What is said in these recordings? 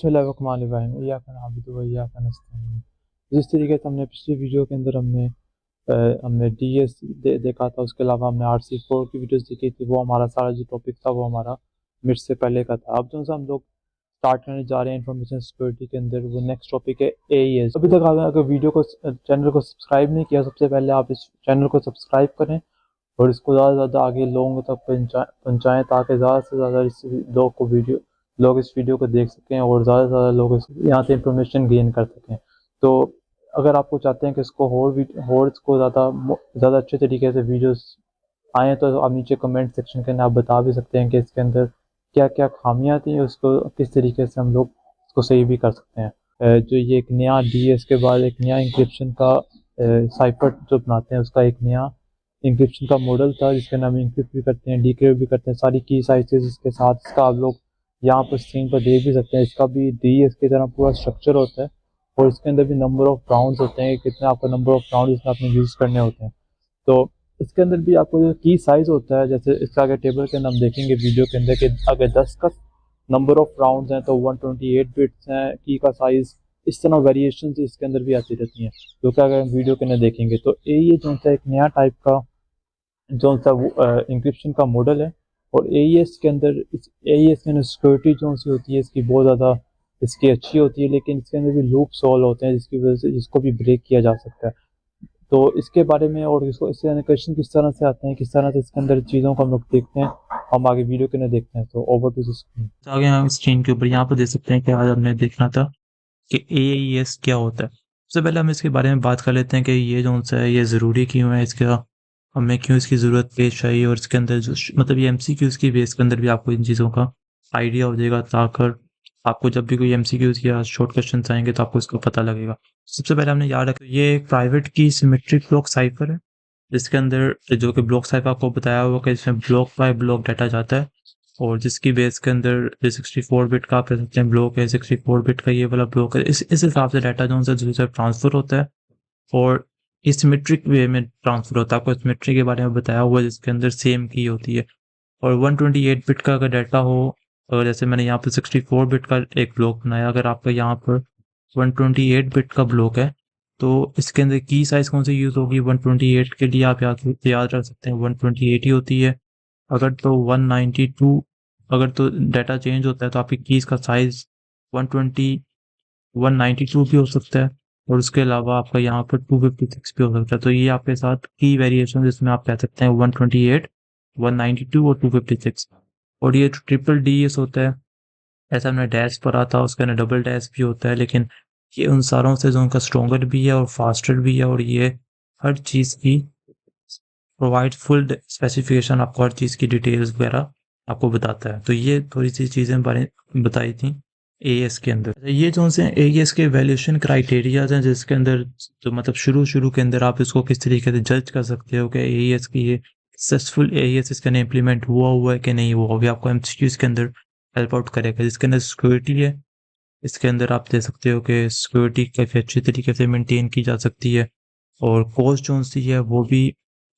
बिस्मिल्लाहिर्रहमानिर्रहीम इय्याका नअबुदु व इय्याका नस्तईन। जिस तरीके से हमने पिछली वीडियो के अंदर हमने डीएस देखा था, उसके अलावा हमने RC4 की वीडियोस देखी थी। वो हमारा सारा जो टॉपिक था वो हमारा मिड से पहले का था। अब जो सा हम लोग स्टार्ट करने जा रहे हैं इंफॉर्मेशन सिक्योरिटी के अंदर, वो नेक्स्ट टॉपिक है एईएस। अभी तक अगर वीडियो को चैनल को सब्सक्राइब नहीं किया, सबसे पहले आप इस चैनल को सब्सक्राइब करें और इसको ज़्यादा से ज़्यादा आगे लोगों तक पहुँचाएँ ताकि ज़्यादा से ज़्यादा लोग इस वीडियो को देख सकें और ज़्यादा से ज़्यादा लोग यहाँ से इंफॉर्मेशन गेन कर सकें। तो अगर आपको चाहते हैं कि इसको और इसको ज़्यादा अच्छे तरीके से वीडियोस आएँ, तो आप नीचे कमेंट सेक्शन के अंदर आप बता भी सकते हैं कि इसके अंदर क्या क्या खामियाँ थी, उसको किस तरीके से हम लोग इसको सही भी कर सकते हैं। जो ये एक नया डीएस के बाद एक नया इंक्रिप्शन का साइफर जो बनाते हैं, उसका एक नया इंक्रिप्शन का मॉडल था जिसके अंदर हम इंक्रिप्ट भी करते हैं, डिक्रिप्ट भी करते हैं, सारी की साइजेस इसके साथ। इसका आप लोग यहाँ पर स्क्रीन पर देख भी सकते हैं। इसका भी डीएस की तरह पूरा स्ट्रक्चर होता है और इसके अंदर भी नंबर ऑफ राउंड्स होते हैं, कितना आपका नंबर ऑफ राउंड इसमें आपने यूज़ करने होते हैं। तो इसके अंदर भी आपको जो की साइज़ होता है, जैसे इसका अगर टेबल के अंदर हम देखेंगे वीडियो के अंदर कि अगर 10 का नंबर ऑफ राउंड्स हैं तो 128 बिट्स हैं की का साइज़। इस तरह वेरिएशन इसके अंदर भी आती रहती हैं, जो कि अगर हम वीडियो के अंदर देखेंगे तो ये जो सा एक नया टाइप का जो सा इंक्रिप्शन का मॉडल है। और एईएस के अंदर सिक्योरिटी जो सी होती है इसकी बहुत ज़्यादा इसकी अच्छी होती है, लेकिन इसके अंदर भी लूप सॉल्व होते हैं जिसकी वजह से इसको भी ब्रेक किया जा सकता है। तो इसके बारे में और इसके क्वेश्चन किस तरह से आते हैं, किस तरह से इसके अंदर चीज़ों को हम लोग देखते हैं, हम आगे वीडियो के अंदर देखते हैं। तो ओवर टू स्क्रीन। आगे हम स्क्रीन के ऊपर यहाँ पर देख सकते हैं कि आज हमने देखना था कि एईएस क्या होता है। सबसे पहले हम इसके बारे में बात कर लेते हैं कि ये जो सा है ये ज़रूरी क्यों है, इसका हमें क्यों इसकी ज़रूरत पेश आई, और इसके अंदर जो मतलब ये एमसीक्यूज़ की बेस के अंदर भी आपको इन चीज़ों का आइडिया हो जाएगा, ताकि आपको जब भी कोई एमसीक्यूज़ या शॉर्ट क्वेश्चंस आएँगे तो आपको इसका पता लगेगा। सबसे पहले हमने याद रखा ये एक प्राइवेट की सिमेट्रिक ब्लॉक साइफर है, जिसके अंदर जो कि ब्लॉक साइफर आपको बताया हुआ कि इसमें ब्लॉक बाय ब्लॉक डाटा जाता है, और जिसकी बेस के अंदर 64 बिट का आप कह सकते हैं ब्लॉक है, 64 बिट का ये वाला ब्लॉक है। इस हिसाब से डाटा जो है ट्रांसफ़र होता है और सिमेट्रिक वे में ट्रांसफ़र होता है। आपको सिमेट्री के बारे में बताया हुआ है, जिसके अंदर सेम की होती है। और 128 बिट का अगर डाटा हो, और जैसे मैंने यहाँ पे 64 बिट का एक ब्लॉक बनाया, अगर आपका यहाँ पर 128 बिट का ब्लॉक है तो इसके अंदर की साइज़ कौन सी यूज़ होगी? 128 के लिए आप याद रख सकते हैं 128 ही होती है। अगर तो 192 अगर तो डाटा चेंज होता है तो आपकी कीज़ का साइज़ 120 192 भी हो सकता है, और उसके अलावा आपका यहाँ पर 256 भी हो सकता है। तो ये आपके साथ की वेरिएशन जिसमें आप कह सकते हैं 128, 192 और 256। और ये ट्रिपल डीएस होता है, ऐसा हमने डैश पढ़ा था, उसके अंदर डबल डैश भी होता है, लेकिन ये उन सारों से जो उनका स्ट्रॉन्गर भी है और फास्टर भी है, और ये हर चीज़ की प्रोवाइड फुल स्पेसिफिकेशन, आपको हर चीज़ की डिटेल्स वगैरह आपको बताता है। तो ये थोड़ी सी चीज़ें बारे बताई थी एईएस के अंदर। ये जो से एईएस के वैल्यूएशन क्राइटेरियाज हैं, जिसके अंदर तो मतलब शुरू के अंदर आप इसको किस तरीके से जज कर सकते हो कि एईएस की ये सक्सेसफुल एईएस इसके अंदर इम्प्लीमेंट हुआ है कि नहीं हुआ। भी आपको एमसीक्यूज़ के अंदर हेल्प आउट करेगा। जिसके अंदर सिक्योरिटी है, इसके अंदर आप दे सकते हो कि सिक्योरिटी काफ़ी अच्छी तरीके से मेंटेन की जा सकती है, और कॉस्ट जो सी है वो भी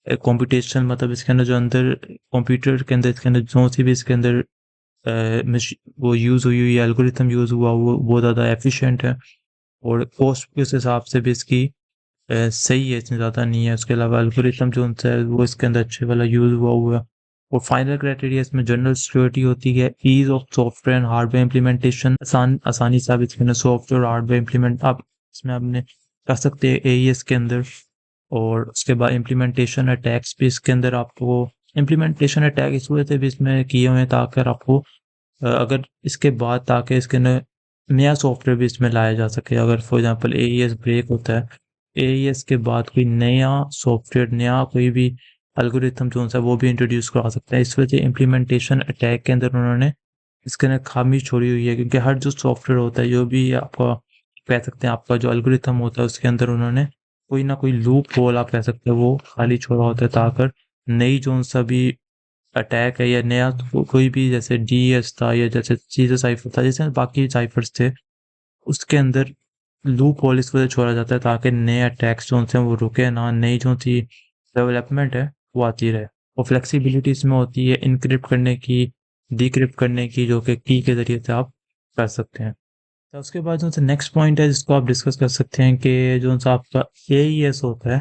कंप्यूटेशन मतलब इसके अंदर जो अंदर कंप्यूटर के अंदर इसके अंदर जो सी भी इसके अंदर वो यूज़ हुई हुई एल्गोरिथम यूज़ हुआ वो ज़्यादा एफिशिएंट है, और कॉस्ट के उस हिसाब से भी इसकी सही है, इतनी ज़्यादा नहीं है। उसके अलावा एल्गोरिथम जो उनसे है वो इसके अंदर अच्छे वाला यूज़ हुआ है। और फाइनल क्राइटेरिया इसमें जनरल सिक्योरिटी होती है, ease of software and hardware implementation, आसानी से आप इसके अंदर सॉफ्टवेयर और हार्डवेयर इम्प्लीमेंट आप इसमें आपने कर सकते हैं एईएस के अंदर। और उसके बाद इम्प्लीमेंटेशन अटैक्स भी इसके अंदर आपको इम्प्लीमेंटेशन अटैक इस वजह से भी इसमें किए हुए हैं ताकि आपको अगर इसके बाद ताकि इसके अंदर नया सॉफ्टवेयर भी इसमें लाया जा सके। अगर फॉर एग्जांपल एईएस ब्रेक होता है, एईएस के बाद कोई नया सॉफ्टवेयर नया कोई भी एल्गोरिथम जो है वो भी इंट्रोड्यूस करा सकता है। इस वजह से इम्प्लीमेंटेशन अटैक के अंदर उन्होंने इसके अंदर खामी छोड़ी हुई है, क्योंकि हर जो सॉफ्टवेयर होता है जो भी आपका कह सकते हैं आपका जो एल्गोरिथम होता है उसके अंदर उन्होंने कोई ना कोई लूप होल आप कह सकते हैं वो खाली छोड़ा होता है, ताकि नई जो सा भी अटैक है या नया कोई भी जैसे डीएस था या जैसे चीज़ें साइफर था जैसे बाकी साइफर्स थे, उसके अंदर लूप होल इस वजह छोड़ा जाता है ताकि नए अटैक्स जो हैं वो रुके ना, नई जो सी डेवलपमेंट है वो आती रहे। और फ्लेक्सिबिलिटी इसमें होती है इनक्रिप्ट करने की, डिक्रिप्ट करने की, जो कि की के ज़रिए से आप कर सकते हैं। तो उसके बाद जो सा नेक्स्ट पॉइंट है जिसको आप डिस्कस कर सकते हैं कि जो सा आपका एईएस होता है,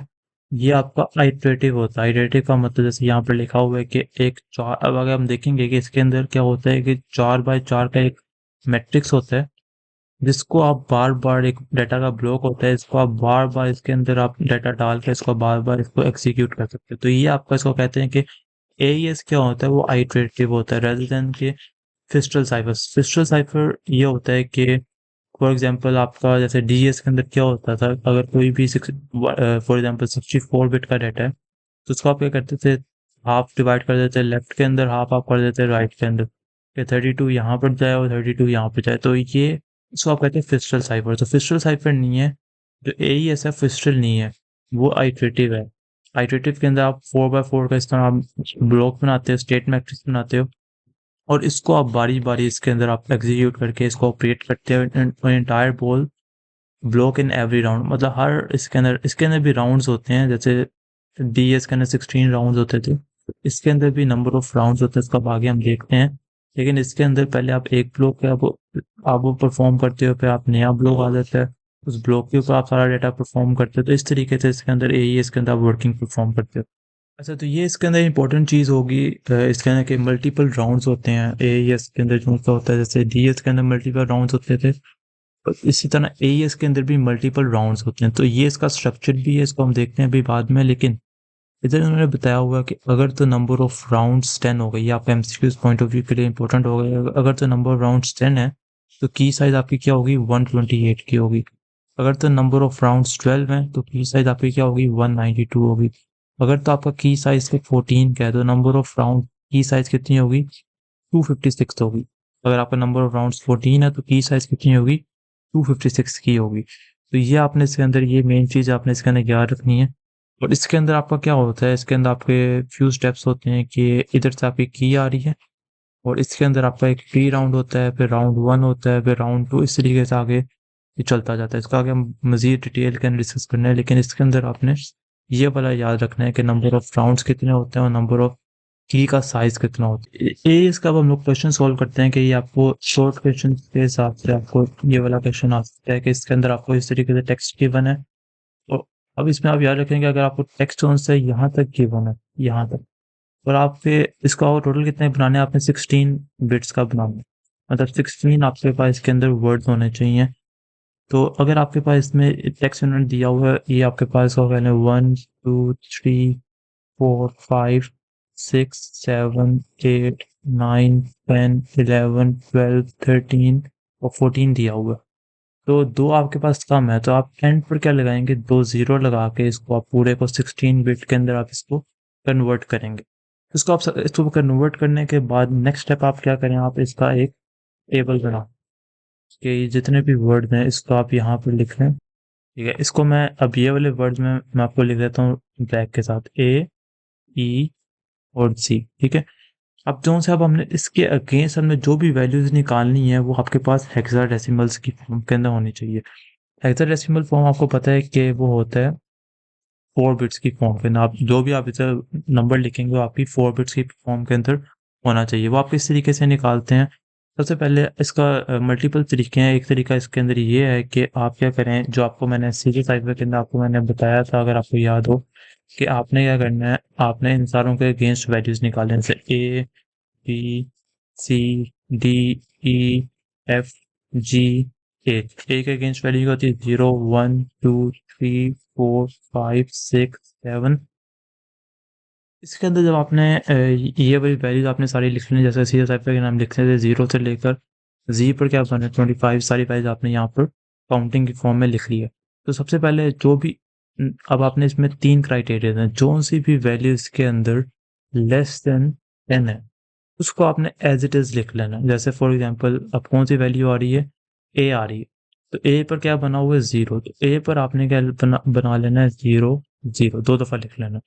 ये आपका आइटरेटिव होता है। आइटरेटिव का मतलब जैसे यहाँ पर लिखा हुआ है कि एक चार, अब अगर हम देखेंगे कि इसके अंदर क्या होता है कि 4x4 का एक मैट्रिक्स होता है, जिसको आप बार-बार, एक डाटा का ब्लॉक होता है, इसको आप बार-बार इसके अंदर आप डाटा डाल के इसको बार-बार इसको एग्ज़ीक्यूट कर सकते हो। तो ये आपका, इसको कहते हैं कि एईएस क्या होता है, वो आइटरेटिव होता है रेदर देन कि फिस्टल साइफर। फिस्टल साइफर ये होता है कि फॉर एग्जांपल आपका जैसे डीएस के अंदर क्या होता था, अगर कोई भी फॉर एग्जांपल 64 बिट का डाटा है, तो उसको आप क्या करते थे, हाफ डिवाइड कर देते, लेफ्ट के अंदर हाफ आप कर देते राइट के अंदर, कि 32 यहाँ पर जाए और 32 यहाँ पर जाए। तो ये इसको आप कहते हैं फिस्टल साइफर। तो फिस्टल साइफर नहीं है, जो एईएस है फिस्टल नहीं है, वो आइटरेटिव है। आइटरेटिव के अंदर आप 4x4 का इस तरह आप ब्लॉक बनाते हो, स्टेट मैट्रिक्स बनाते हो, और इसको आप बारी-बारी इसके अंदर आप एग्ज़ीक्यूट करके इसको ऑपरेट करते हो entire ball block in every round. मतलब हर इसके अंदर भी राउंड्स होते हैं, जैसे डीएस के अंदर 16 राउंड्स होते थे, इसके अंदर भी नंबर ऑफ राउंड्स होते हैं, इसको अब आगे हम देखते हैं। लेकिन इसके अंदर पहले आप एक ब्लॉक पे आप वो परफॉर्म करते हो, फिर आप नया ब्लॉक आ जाता है, उस ब्लॉक के ऊपर आप सारा डाटा परफॉर्म करते हो। तो इस तरीके से इसके अंदर एईएस के अंदर आप वर्किंग परफॉर्म करते हो। अच्छा, तो ये इसके अंदर इम्पोर्टेंट चीज़ होगी, इसके अंदर के मल्टीपल राउंड्स होते हैं एईएस के अंदर, जो सा होता है जैसे डीएस के अंदर मल्टीपल राउंड्स होते थे, और इसी तरह एईएस के अंदर भी मल्टीपल राउंड्स होते हैं। तो ये इसका स्ट्रक्चर भी है, इसको हम देखते हैं अभी बाद में। लेकिन इधर उन्होंने बताया हुआ कि अगर तो नंबर ऑफ राउंड्स 10 हो गई, ये आपका एमसीक्यूज पॉइंट ऑफ व्यू के लिए इंपॉर्टेंट हो गया। अगर तो नंबर ऑफ राउंड्स 10 है, तो की साइज आपकी क्या होगी, 128 की होगी। अगर तो नंबर ऑफ राउंड्स 12 हैं, तो की साइज आपकी क्या होगी, 192 होगी। अगर तो आपका की साइज सिर्फ 14 का है, तो नंबर ऑफ राउंड की साइज कितनी होगी, 256 होगी। अगर आपका नंबर ऑफ राउंड्स 14 है, तो की साइज कितनी होगी, 256 की होगी। तो ये आपने इसके अंदर, ये मेन चीज़ आपने इसके अंदर याद रखनी है। और इसके अंदर आपका क्या होता है, इसके अंदर आपके फ्यू स्टेप्स होते हैं कि इधर से आपकी की आ रही है, और इसके अंदर आपका एक प्री राउंड होता है, फिर राउंड 1 होता है, फिर राउंड 2, इस तरीके से आगे ये चलता जाता है। इसका आगे हम मज़ीद डिटेल के अंदर डिस्कस करना है, लेकिन इसके अंदर आपने ये वाला याद रखना है कि नंबर ऑफ राउंड्स कितने होते हैं और नंबर ऑफ की का साइज़ कितना होता है। ये इसका अब हम लोग क्वेश्चन सॉल्व करते हैं कि ये आपको शॉर्ट क्वेश्चन के हिसाब से आपको ये वाला क्वेश्चन आ सकता है कि इसके अंदर आपको इस तरीके से टेक्स्ट गिवन है, और अब इसमें आप याद रखेंगे अगर आपको टेक्स्ट ऑन से यहाँ तक गिवन है, यहाँ तक, और आप पे इसका और टोटल कितने बनाने हैं, आपने 16 बिट्स का बनाना है, मतलब 16 आपके पास इसके अंदर वर्ड्स होने चाहिए। तो अगर आपके पास इसमें टेक्स्ट यूनिट दिया हुआ है, ये आपके पास होगा 1 2 3 4 5 6 7 8 9 10 11 12 13 और 14 दिया हुआ है। तो 2 आपके पास कम है, तो आप एंड पर क्या लगाएंगे, 2 ज़ीरो लगा के इसको आप पूरे को 16 बिट के अंदर आप इसको कन्वर्ट करेंगे। इसको कन्वर्ट करने के बाद नेक्स्ट स्टेप आप क्या करें, आप इसका एक टेबल बनाओ कि जितने भी वर्ड हैं इसको आप यहाँ पर लिख लें। ठीक है, इसको मैं अब ये वाले वर्ड्स में मैं आपको लिख देता हूँ ब्लैक के साथ, ए ई और सी। ठीक है, अब जो से अब हमने इसके अगेंस्ट हमने जो भी वैल्यूज निकालनी है, वो आपके पास हेक्साडेसिमल्स की फॉर्म के अंदर होनी चाहिए। हेक्साडेसिमल फॉर्म आपको पता है कि वो होता है 4 बिट्स की फॉर्म के अंदर। आप जो भी आप इसे नंबर लिखेंगे वो आपकी 4 बिट्स की फॉर्म के अंदर होना चाहिए। वो आप किस तरीके से निकालते हैं, सबसे पहले इसका मल्टीपल तरीके हैं। एक तरीका इसके अंदर ये है कि आप क्या करें, जो आपको मैंने सीरीज टाइप के अंदर आपको मैंने बताया था, अगर आपको याद हो, कि आपने क्या करना है, आपने इन सारों के अगेंस्ट वैल्यूज निकालने, जैसे A B C D E F G A. A के अगेंस्ट वैल्यू होती है 0 1 2 3 4 5 6 7। इसके अंदर जब आपने ये वाली वैल्यूज आपने सारी लिख ली, जैसे सी टाइप का नाम लिखते थे 0 से लेकर जी पर क्या बने 25, सारी वैल्यूज आपने यहाँ पर काउंटिंग की फॉर्म में लिख ली है। तो सबसे पहले जो भी अब आपने इसमें 3 क्राइटेरिया हैं, जो सी भी वैल्यू इसके अंदर लेस देन 10 है, उसको आपने एज इट इज लिख लेना। जैसे फॉर एग्जांपल अब कौन सी वैल्यू आ रही है, ए आ रही है, तो ए पर क्या बना हुआ है 0, तो ए पर आपने क्या बना लेना है 0 0, 2 दफा लिख लेना।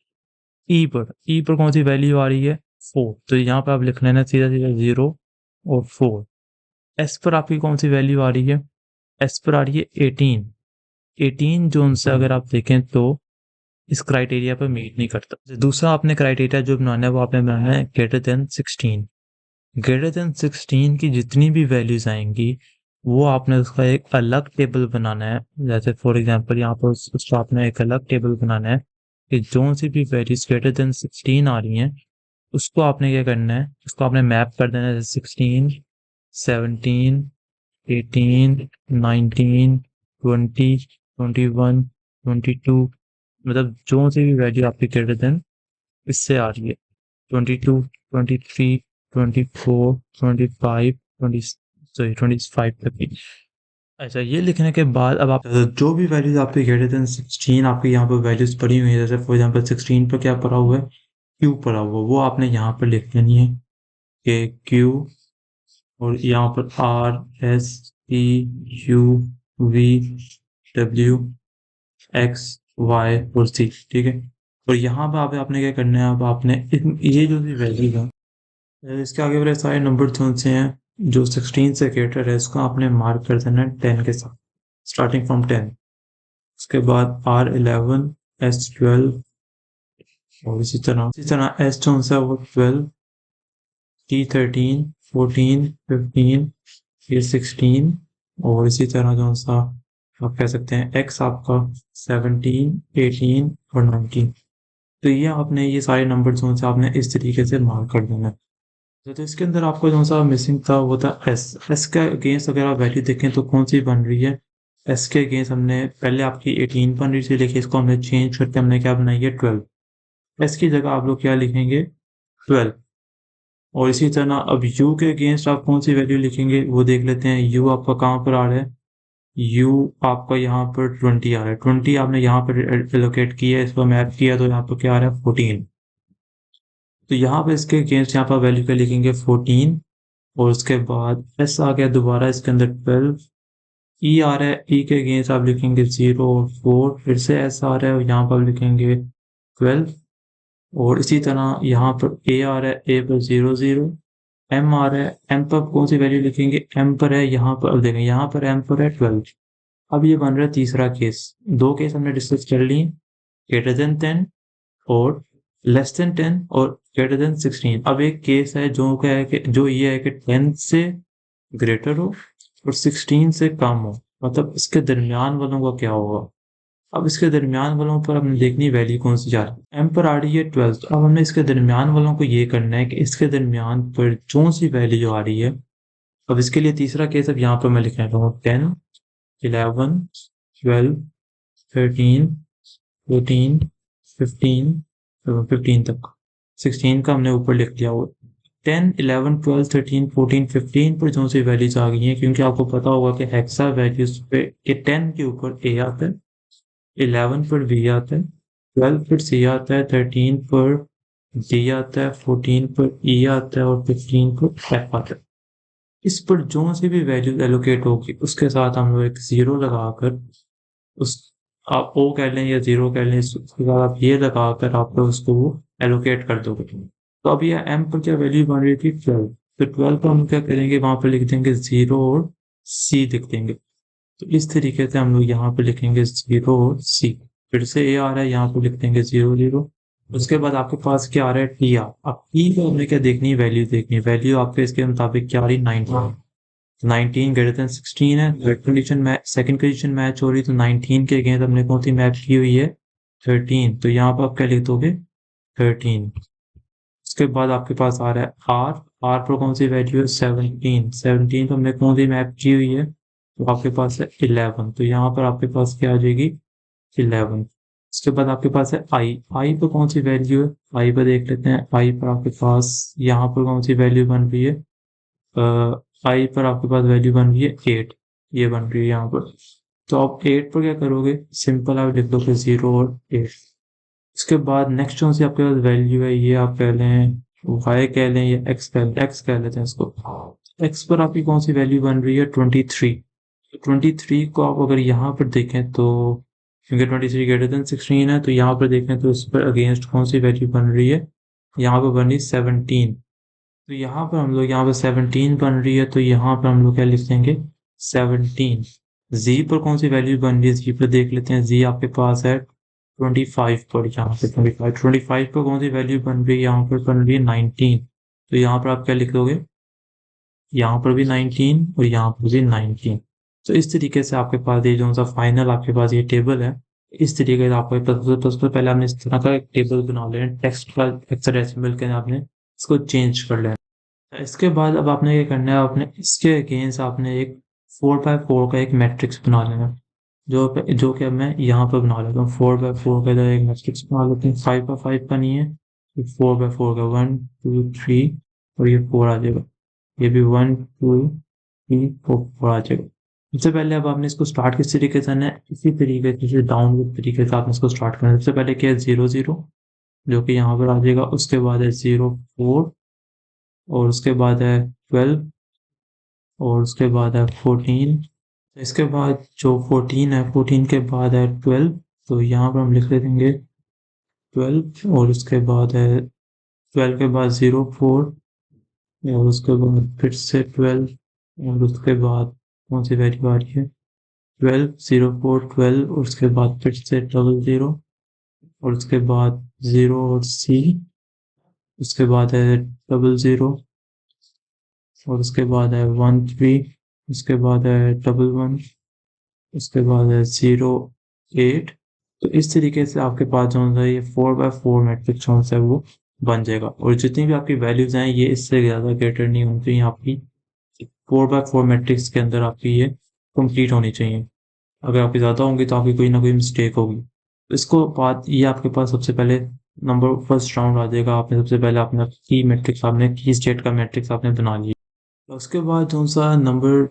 ई पर कौन सी वैल्यू आ रही है 4, तो यहाँ पर आप लिख लेना सीधा सीधा 0 और 4। एस पर आपकी कौन सी वैल्यू आ रही है, एस पर आ रही है 18। 18 जो उनसे अगर आप देखें तो इस क्राइटेरिया पर मीट नहीं करता। दूसरा आपने क्राइटेरिया जो बनाना है वो आपने बनाना है ग्रेटर देन 16। ग्रेटर देन 16 की जितनी भी वैल्यूज आएंगी वो आपने उसका एक अलग टेबल बनाना है। जैसे फॉर एग्जांपल यहाँ पर उसका आपने एक अलग टेबल बनाना है कि जो सी भी वैल्यूज ग्रेटर देन 16 आ रही हैं, उसको आपने क्या करना है, उसको आपने मैप कर देना है 16, 17, 18, 19, 20, 21, 22, मतलब जो सी भी वैल्यू आपकी ग्रेटर देन इससे आ रही है, 22, 23, 24, 25, 20, सॉरी 25 तक की। अच्छा, ये लिखने के बाद अब आप जो भी वैल्यूज आपकी ग्रेटर देन 16 आपकी यहाँ पर वैल्यूज पड़ी हुई है, जैसे फॉर एग्जांपल 16 पर क्या पड़ा हुआ है, क्यू पड़ा हुआ है, वो आपने यहाँ पर लिख लेनी है कि क्यू, और यहाँ पर R S T U V W X Y और सी, ठीक है। और यहाँ पर आपने क्या करना है, अब आपने ये जो भी वैल्यू है, इसके आगे वाले सारे नंबर कौन से हैं जो 16 से ग्रेटर है, इसको आपने मार्क कर देना है 10 के साथ, स्टार्टिंग फ्रॉम 10। उसके बाद R11, S12, और इसी तरह S जो है वो 12, T13, 14, 15, फिर 16, और इसी तरह जो सा आप कह सकते हैं X आपका 17, 18 और 19। तो ये आपने ये सारे नंबर जो से आपने इस तरीके से मार्क कर देना है। तो इसके अंदर आपको जो सा मिसिंग था वो था एस का अगेंस्ट अगर आप वैल्यू देखें तो कौन सी बन रही है, एस के अगेंस्ट हमने पहले आपकी 18 बन रही थी, लेकिन इसको हमने चेंज करके हमने क्या बनाई है 12। एस की जगह आप लोग क्या लिखेंगे 12। और इसी तरह अब यू के अगेंस्ट आप कौन सी वैल्यू लिखेंगे वो देख लेते हैं। यू आपका कहाँ पर आ रहा है, यू आपका यहाँ पर 20 आ रहा है, 20 आपने यहाँ पर एलोकेट किया है, इसको मैप किया तो यहाँ पर क्या आ रहा है 14। तो यहाँ पर इसके अगेंस्ट यहाँ पर वैल्यू क्या लिखेंगे 14, और उसके बाद एस आ गया दोबारा इसके अंदर 12। ई आ रहा है, ई के अगेंस्ट आप लिखेंगे 0 और 4, फिर से एस आ रहा है, यहाँ पर आप लिखेंगे 12। और इसी तरह यहाँ पर ए आ रहा है, ए पर 0 0। एम आ रहा है, एम पर कौन सी वैल्यू लिखेंगे, एम पर है यहाँ पर, अब देखें यहाँ पर एम पर है 12। अब ये बन रहा है तीसरा केस। दो केस हमने डिस्कस कर लिए, ग्रेटर देन 10 और लेस देन 10 और ग्रेटर देन 16। अब एक केस है जो क्या है कि जो ये है कि 10 से ग्रेटर हो और 16 से कम हो, मतलब इसके दरमियान वालों का क्या होगा। अब इसके दरमियान वालों पर हमने देखनी वैल्यू कौन सी जा रही है, एम पर आ रही है 12। तो अब हमने इसके दरमियान वालों को ये करना है कि इसके दरमियान पर जो सी वैल्यू जो आ रही है। अब इसके लिए तीसरा केस अब यहाँ पर मैं लिखने लगा हूँ 10, 11, 12, 13, 14, 15, 15 तक, 16 का हमने ऊपर लिख दिया। वो 10, 11, 12, 13, 14, 15 पर जो सी वैल्यूज आ गई हैं, क्योंकि आपको पता होगा कि हेक्सा वैल्यूज पे 10 के ऊपर ए आता है, 11 पर बी आता है, 12 पर सी आता है, 13 पर डी आता है, 14 पर ई आता है और 15 पर एफ आता है। इस पर जो सी भी वैल्यू एलोकेट होगी उसके साथ हम लोग एक जीरो लगाकर उस, आप ओ कह लें या जीरो कह लें, उसके बाद आप ये लगाकर आप लोग उसको एलोकेट कर दोगे। तो अब ये एम पर क्या वैल्यू बन रही थी 12, तो 12 को हम क्या करेंगे वहां पर लिख देंगे जीरो और सी लिख देंगे। तो इस तरीके से हम लोग यहाँ पे लिखेंगे 0 और सी। फिर से ए आ रहा है, यहाँ पे लिख देंगे 0 0। उसके बाद आपके पास क्या आ रहा है टी आ। अब टी को हमने क्या देखनी है, वैल्यू देखनी है। वैल्यू आपके इसके मुताबिक क्या आ रही है 19। 19 ग्रेटर देन 16 है, third condition match, second condition match हो रही, तो 19 के अगेंस्ट हमने कौन सी मैप की हुई है 13। तो यहाँ पर आप क्या लिख दोगे 13। उसके बाद आपके पास आ रहा है आर, आर पर कौन सी वैल्यू है 17। 17 पर हमने कौन सी मैप की हुई है, तो आपके पास है 11। तो यहाँ पर आपके पास क्या आ जाएगी 11। उसके बाद आपके पास है आई, आई पर कौन सी वैल्यू है, आई पर देख लेते हैं। आई पर आपके पास यहाँ पर कौन सी वैल्यू बन रही है, आई पर आपके पास वैल्यू बन रही है 8, ये बन रही है यहाँ पर। तो आप 8 पर क्या करोगे, सिंपल आप लिख दोगे 0 और 8। उसके बाद नेक्स्ट कौन सी आपके पास वैल्यू है, ये आप कह लें y कह लें या x कह लेते हैं इसको। x पर आपकी कौन सी वैल्यू बन रही है 23। 23 को आप अगर यहाँ पर देखें तो, क्योंकि 23 ग्रेटर देन 16 है, तो यहाँ पर देखें तो इस पर अगेंस्ट कौन सी वैल्यू बन रही है, यहाँ पर बन रही 17। तो यहाँ पर हम लोग, यहाँ पर 17 बन रही है, तो यहाँ पर हम लोग क्या लिख देंगे 17। z पर कौन सी वैल्यू बन रही है, z पर देख लेते हैं। z आपके पास है 25 पर, यहाँ पे 25 पर कौन सी वैल्यू बन रही है, यहाँ पर बन रही है 19। तो यहाँ पर आप क्या लिख दोगे यहाँ पर भी 19 और यहाँ पर भी 19। तो इस तरीके से आपके पास ये जो सा फाइनल आपके पास ये टेबल है, इस तरीके से आपको सबसे पहले आपने इस तरह का एक टेबल बना लेना, टेक्स्ट का हेक्साडेसिमल के आपने इसको चेंज कर लेना। इसके बाद अब आपने ये करना है, आपने इसके अगेंस्ट आपने एक 4x4 का एक मैट्रिक्स बना लेना, जो कि अब मैं यहाँ पर बना लेता हूँ। 4x4 का एक मैट्रिक्स बना लेते हैं, 5x5 का नहीं है, 4x4 का 1 2 3 और ये 4 आ जाएगा, ये भी 1 2 3 4 आ जाएगा। सबसे पहले अब आपने इसको स्टार्ट किस तरीके से करना है, इसी तरीके से डाउनवर्ड तरीके से आपने इसको स्टार्ट करना है। सबसे पहले क्या है 0 0, जो कि यहाँ पर आ जाएगा, उसके बाद है 0 4 और उसके बाद है 12 और उसके बाद है 14। इसके बाद जो 14 है, 14 के बाद है 12, तो यहाँ पर हम लिख देंगे 12 और उसके बाद है 12 के बाद 0 4 और उसके बाद फिर से 12 और उसके बाद कौन सी वैल्यू आ रही है 12 0 4 12 और उसके बाद फिर से 00 और उसके बाद 0 और C, उसके बाद है 00 और उसके बाद है 1 3, उसके बाद है 11, उसके बाद है 0 8। तो इस तरीके से आपके पास जो है ये 4x4 मैट्रिक्स जो है वो बन जाएगा, और जितनी भी आपकी वैल्यूज हैं ये इससे ज़्यादा ग्रेटर नहीं होनी चाहिए, आपकी 4x4 मैट्रिक्स के अंदर आपकी ये कंप्लीट होनी चाहिए। अगर आपकी ज़्यादा होंगी तो आपकी कोई ना कोई मिस्टेक होगी। तो इसको बात ये आपके पास सबसे पहले नंबर फर्स्ट राउंड आ जाएगा, आपने सबसे पहले अपना की मैट्रिक्स, आपने की स्टेट का मैट्रिक्स आपने बना लिया। उसके बाद जो सा नंबर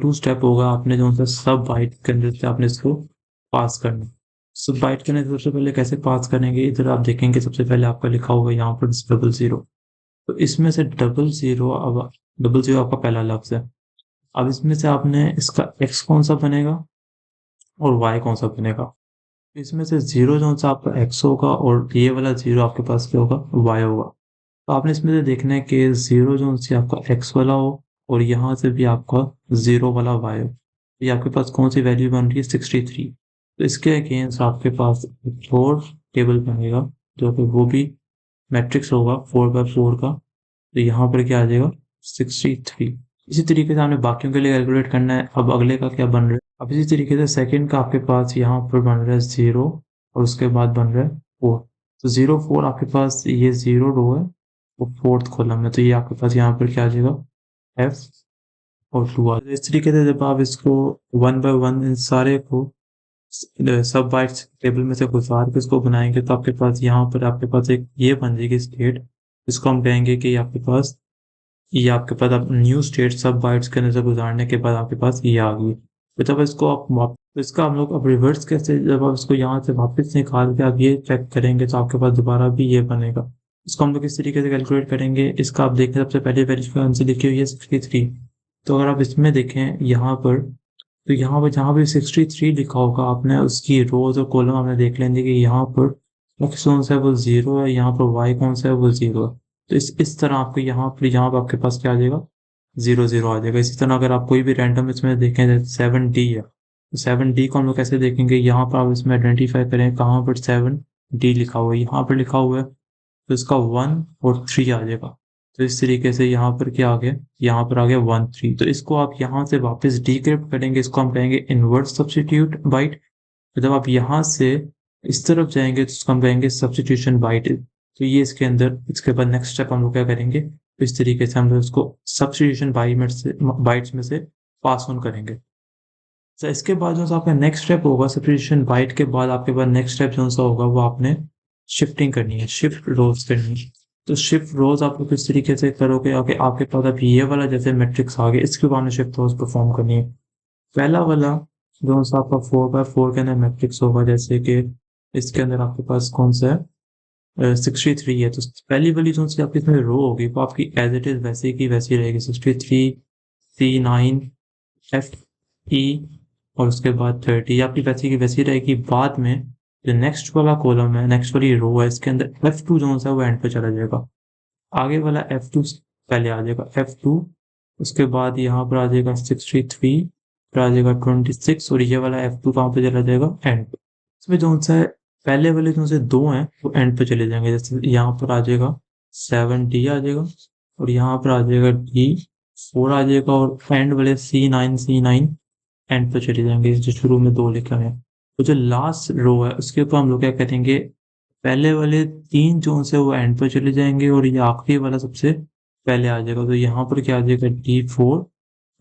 टू स्टेप होगा, आपने जो सा सब बाइट के अंदर से आपने इसको पास करना। सब बाइट करने से सबसे पहले कैसे पास करेंगे, इधर आप देखेंगे सबसे पहले आपका लिखा होगा यहाँ पर 00, तो इसमें से 00, अब 00 आपका पहला लफ्ज है। अब इसमें से आपने इसका x कौन सा बनेगा और y कौन सा बनेगा। इसमें से 0 जो सा आपका x होगा और ये वाला 0 आपके पास क्या होगा y होगा। तो आपने इसमें से देखना है कि 0 जो सी आपका x वाला हो और यहाँ से भी आपका 0 वाला y हो। ये आपके पास कौन सी वैल्यू बन रही है 63। तो इसके अगेंस्ट आपके पास एक और टेबल बनेगा, जो कि वो भी मैट्रिक्स होगा 4x4 का। तो यहाँ पर क्या आ जाएगा 63। इसी तरीके से हमने बाकियों के लिए कैलकुलेट करना है। अब अगले का क्या बन रहा है, अब इसी तरीके से सेकंड का आपके पास यहाँ पर बन रहा है 0 और उसके बाद बन रहा है 4। तो 0 4 आपके पास ये 0 रो है वो फोर्थ कॉलम है, तो ये आपके पास यहाँ पर क्या आ जाएगा F और 2 आ। इस तरीके से जब आप इसको 1 बाय 1 इन सारे को सब बाइट्स टेबल में से गुजार के इसको बनाएंगे, तो आपके पास यहाँ पर आपके पास एक ये बन जाएगी स्टेट, इसको हम कहेंगे कि ये आपके पास अब न्यू स्टेट सब बाइट्स के अंदर से गुजारने के बाद आपके पास ये आ गई। तो जब इसको आप तो इसका हम लोग अब रिवर्स कैसे, जब आप इसको यहाँ से वापस निकाल के आप ये चेक करेंगे तो आपके पास दोबारा भी ये बनेगा। इसको हम लोग इस तरीके से कैलकुलेट करेंगे। इसका आप देखें सबसे पहले वैल्यू का आंसर लिखी हुई है 63। तो अगर आप इसमें देखें यहाँ पर, तो यहाँ पर जहाँ भी 63 लिखा होगा आपने उसकी रोज और कॉलम आपने देख लेंगे कि यहाँ पर x कौन सा है वो 0 है, यहाँ पर y कौन सा है वो 0 है। तो इस तरह आपको यहाँ पर आपके पास क्या आ जाएगा 0 0 आ जाएगा। इसी तरह अगर आप कोई भी रैंडम इसमें देखें 7D है, तो 7D को हम लोग कैसे देखेंगे, यहाँ पर आप इसमें आइडेंटिफाई करें कहाँ पर 7D लिखा हुआ है, यहाँ पर लिखा हुआ है तो इसका 1 और 3 आ जाएगा। तो इस तरीके से यहाँ पर क्या आ गया, यहाँ पर आ गया 1 3। तो इसको आप यहाँ से वापस डिक्रिप्ट करेंगे, इसको हम कहेंगे इनवर्स सब्स्टिट्यूट बाइट। तो जब आप यहाँ से इस तरफ जाएंगे तो इसको हम कहेंगे सब्स्टिट्यूशन बाइट। तो ये इसके अंदर, इसके बाद नेक्स्ट स्टेप हम लोग क्या करेंगे, तो इस तरीके से हम लोग इसको सब्स्टिट्यूशन बाइट्स में से पास ऑन करेंगे। तो इसके बाद जो सा आपका नेक्स्ट स्टेप होगा सब्स्टिट्यूशन बाइट के बाद आपके पास नेक्स्ट स्टेप जो सा होगा वो आपने शिफ्टिंग करनी है, शिफ्ट रोज करनी है। तो शिफ्ट रोज आप लोग किस तरीके से करोगे, आपके पास अभी ये वाला जैसे मैट्रिक्स आ गया, इसके बाद शिफ्ट रोज परफॉर्म करनी है। पहला वाला जो सा आपका 4x4 के अंदर मैट्रिक्स होगा, जैसे कि इसके अंदर आपके पास कौन सा है 63 है, तो पहली वाली जो सी आपकी इसमें रो होगी वो आपकी एज इट इज वैसे की वैसी रहेगी 63 C9 FE और उसके बाद 30 आपकी वैसी की वैसी रहेगी। बाद में जो नेक्स्ट वाला कॉलम है, नेक्स्ट वाली रो है, इसके अंदर F2 जो है वो एंड पे चला जाएगा। आगे वाला F2 पहले आ जाएगा F2, उसके बाद यहाँ पर आ जाएगा 63, फिर आ जाएगा 26 और ये वाला F2 कहाँ पे चला जाएगा एंड पे। इसमें जो सा पहले वाले जो से दो हैं वो एंड पे चले जाएंगे, जैसे यहाँ पर आ जाएगा 7D आ जाएगा और यहाँ पर आ जाएगा D 4 आ जाएगा और एंड वाले C9 एंड पे चले जाएंगे, जो शुरू में 2 लिखा है। तो जो लास्ट रो है उसके ऊपर हम लोग क्या करेंगे, पहले वाले 3 जोन से वो एंड पे चले जाएंगे और ये आखिरी वाला सबसे पहले आ जाएगा। तो यहाँ पर क्या आ जाएगा, D4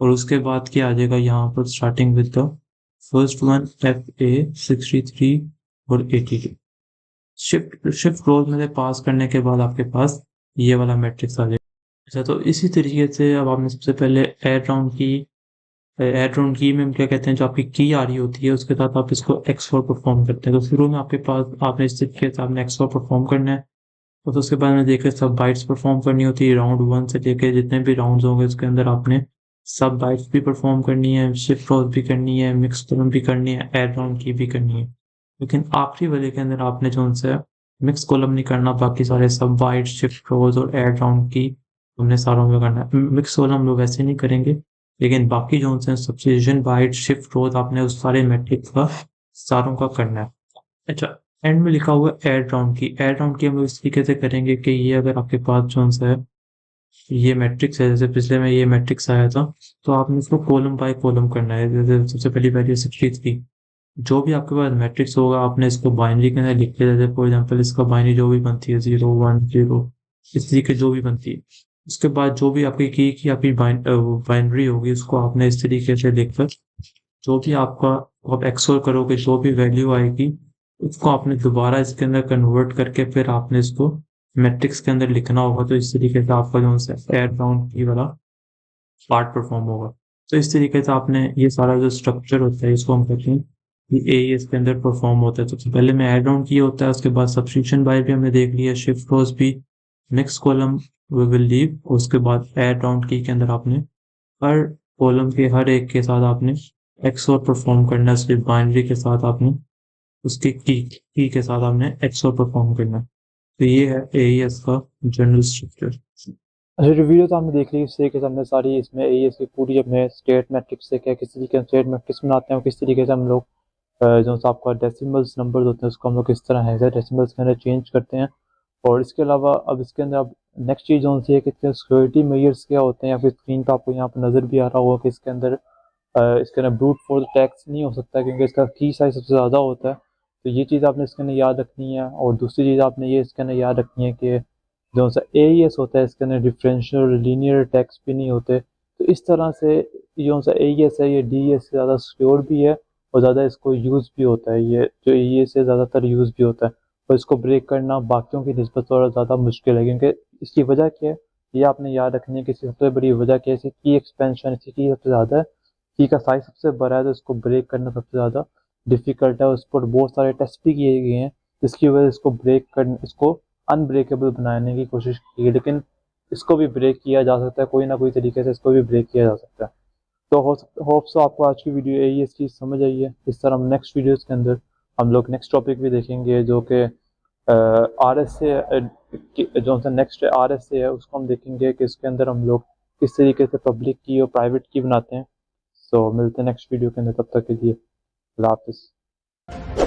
और उसके बाद क्या आ जाएगा, यहाँ पर starting with the first one FA 63 और 82। शिफ्ट शिफ्ट रोज में से पास करने के बाद आपके पास ये वाला मैट्रिक्स आ जाएगा। अच्छा, तो इसी तरीके से अब आपने सबसे पहले ऐड राउंड की में हम क्या कहते हैं, जो आपकी की आ रही होती है उसके साथ आप इसको XOR परफॉर्म करते हैं। तो शुरू में आपके पास आपने इस तरीके से आपने XOR परफॉर्म करना है और तो उसके बाद में देख सब बाइट्स परफॉर्म करनी होती है। राउंड 1 से लेके जितने भी राउंड्स होंगे उसके अंदर आपने सब बाइट्स भी परफॉर्म करनी है, शिफ्ट रोज भी करनी है, मिक्स कॉलम भी करनी है, ऐड राउंड की भी करनी है। लेकिन आखिरी वाले के अंदर आपने जो उनसे मिक्स कॉलम नहीं करना, बाकी सारे सब बाइट, शिफ्ट रोज और ऐड राउंड की हमने सारों में करना है। मिक्स कॉलम हम लोग ऐसे नहीं करेंगे, लेकिन बाकी जो उनसे सब्स्टिट्यूशन, बाइट, शिफ्ट रोज आपने उस सारे मैट्रिक्स का सारों का करना है। अच्छा, एंड में लिखा हुआ है ऐड राउंड की। ऐड राउंड की हम लोग इस तरीके से करेंगे कि ये अगर आपके पास जो है ये मैट्रिक्स है, जैसे पिछले में ये मैट्रिक्स आया था, तो आपने इसको कॉलम बाय कॉलम करना है। जैसे सबसे पहली वैल्यू 63, जो भी आपके पास मैट्रिक्स होगा आपने इसको बाइनरी के अंदर लिख लिया। जैसे फॉर एग्जांपल इसका बाइनरी जो भी बनती है 0 1 0, इस तरीके जो भी बनती है, उसके बाद जो भी आपकी की आपकी बाइनरी होगी उसको आपने इस तरीके से लिखकर जो भी आपका आप एक्सोर करोगे, जो भी वैल्यू आएगी उसको आपने दोबारा इसके अंदर कन्वर्ट करके फिर आपने इसको मैट्रिक्स के अंदर लिखना होगा। तो इस तरीके से आपका जो है ऐड राउंड की वाला पार्ट परफॉर्म होगा। तो इस तरीके से आपने ये सारा जो स्ट्रक्चर होता है इसको हम कहते हैं कि AES के अंदर परफॉर्म होता है। तो सबसे पहले में ऐड राउंड किया होता है, उसके बाद सब्स्टिट्यूशन बाय भी हमने देख लिया, शिफ्ट रोज भी, mix column we will leave, उसके बाद ऐड राउंड की के अंदर आपने हर कॉलम के हर एक के साथ आपने XOR परफॉर्म करना है, सिर्फ बाइनरी के साथ आपने उसकी की के साथ आपने XOR परफॉर्म करना है। तो ये है AES का जनरल स्ट्रक्चर। अच्छा, जो वीडियो तो हमने देख ली, इस तरीके से हमने सारी इसमें एईएस की पूरी अपने स्टेट मैट्रिक्स से क्या किस तरीके से स्टेट मैट्रिक्स बनाते हैं और किस तरीके से हम लोग जो सा आपका डेसिमल्स नंबर्स होते हैं उसको हम लोग किस तरह है डेसिमल्स के अंदर चेंज करते हैं। और इसके अलावा अब इसके अंदर अब नेक्स्ट चीज़ कौन सी है कि इसके सिक्योरिटी मेजर्स क्या होते हैं, या फिर स्क्रीन पर आपको यहाँ पर नज़र भी आ रहा होगा कि इसके अंदर ब्रूट फोर्स अटैक्स नहीं हो सकता क्योंकि इसका की साइज सबसे ज़्यादा होता है। तो ये चीज़ आपने इसके अंदर याद रखनी है। और दूसरी चीज़ आपने ये इसके अंदर याद रखनी है कि जो सा AES होता है इसके अंदर डिफरेंशियल और लीनियर अटैक्स भी नहीं होते। तो इस तरह से जो सा AES है ये DES से ज़्यादा सिक्योर भी है और ज़्यादा इसको यूज़ भी होता है। ये जो AES से ज़्यादातर यूज़ भी होता है और इसको ब्रेक करना बाकियों की निस्बत थोड़ा ज़्यादा मुश्किल है क्योंकि इसकी वजह क्या है ये आपने याद रखनी है कि इसकी सबसे बड़ी वजह क्या है, इसकी की एक्सपेंशन इसकी की सबसे ज़्यादा है, की का साइज सबसे बड़ा है, तो इसको ब्रेक करना सबसे ज़्यादा डिफ़िकल्ट है। उस पर बहुत सारे टेस्ट भी किए गए हैं जिसकी वजह से इसको ब्रेक कर इसको अनब्रेकेबल बनाने की कोशिश की है, लेकिन इसको भी ब्रेक किया जा सकता है, कोई ना कोई तरीके से इसको भी ब्रेक किया जा सकता है। तो होप सो आपको आज की वीडियो AES की समझ आई है। इस तरह हम नेक्स्ट वीडियोस के अंदर हम लोग नेक्स्ट टॉपिक भी देखेंगे जो कि RSA जो सा नेक्स्ट RSA है उसको हम देखेंगे कि इसके अंदर हम लोग किस तरीके से पब्लिक की और प्राइवेट की बनाते हैं। सो मिलते हैं नेक्स्ट वीडियो के अंदर, तब तक के लिए अल्लाह हाफिज़।